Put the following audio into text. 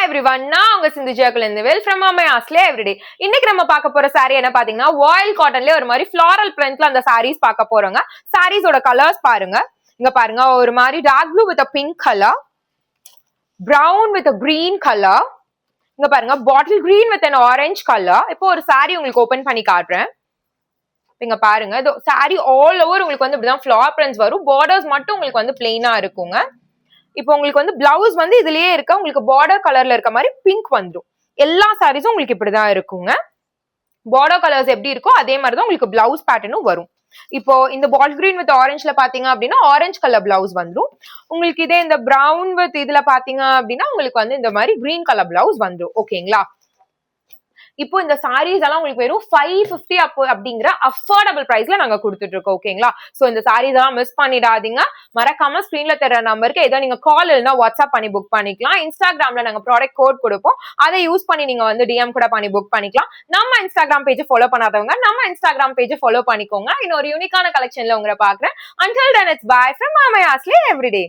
everyone, நான் உங்க சிந்து ஜெயக்குலந்தவேல் from Amayasle everyday. இன்னைக்கு நம்ம பார்க்க போற saree என்ன பாத்தீங்கன்னா voile cottonல ஒரு மாதிரி floral printல அந்த sarees பார்க்க போறோங்க. sarees ஓட கலர்ஸ் பாருங்க. இங்க பாருங்க ஒரு மாதிரி dark blue with a pink color, brown with a green color. இங்க பாருங்க bottle green with an orange color. இப்போ ஒரு saree உங்களுக்கு ஓபன் பண்ணி காட்டுறேன். இங்க பாருங்க இது saree all over உங்களுக்கு வந்து இப்படிதான் flower prints வரும். borders மட்டும் உங்களுக்கு வந்து plain-ஆ இருக்குங்க. இப்போ உங்களுக்கு வந்து பிளவுஸ் வந்து இதுலயே இருக்க உங்களுக்கு பார்டர் கலர்ல இருக்க மாதிரி பிங்க் வந்துடும். எல்லா சாரீஸும் உங்களுக்கு இப்படிதான் இருக்குங்க. பார்டர் கலர்ஸ் எப்படி இருக்கோ அதே மாதிரி தான் உங்களுக்கு பிளவுஸ் பேட்டர்னும் வரும். இப்போ இந்த பால் கிரீன் வித் ஆரஞ்சுல பாத்தீங்க அப்படின்னா ஆரஞ்சு கலர் பிளவுஸ் வந்துடும். உங்களுக்கு இதே இந்த பிரவுன் வித் இதுல பாத்தீங்க அப்படின்னா உங்களுக்கு வந்து இந்த மாதிரி கிரீன் கலர் பிளவுஸ் வந்துடும். ஓகேங்களா? இப்போ இந்த சாரீஸ் எல்லாம் உங்களுக்கு வெறும் 550 அப்படிங்கிற அஃபோர்டபிள் பிரைஸ்ல நாங்க கொடுத்துட்டு இருக்கோம். ஓகேங்களா? சோ இந்த சாரீஸ் எல்லாம் மிஸ் பண்ணிடாதீங்க. மறக்காம ஸ்கிரீன்ல தெரிய நம்பருக்கு ஏதோ நீங்க கால் இல்லைன்னா வாட்ஸ்அப் பண்ணி புக் பண்ணிக்கலாம். இன்ஸ்டாகிராம்ல நாங்க ப்ராடக்ட் கோட் கொடுப்போம். அதை யூஸ் பண்ணி நீங்க வந்து டிஎம் கூட பண்ணி புக் பண்ணிக்கலாம். நம்ம இன்ஸ்டாகிராம் பேஜ் ஃபாலோ பண்ணாதவங்க நம்ம இன்ஸ்டாகிராம் பேஜ் ஃபாலோ பண்ணிக்கோங்க. இன்னொரு யூனிக்கான கலெக்ஷன்ல உங்களை பாக்குறேன். Until then, it's bye from Amayasle everyday.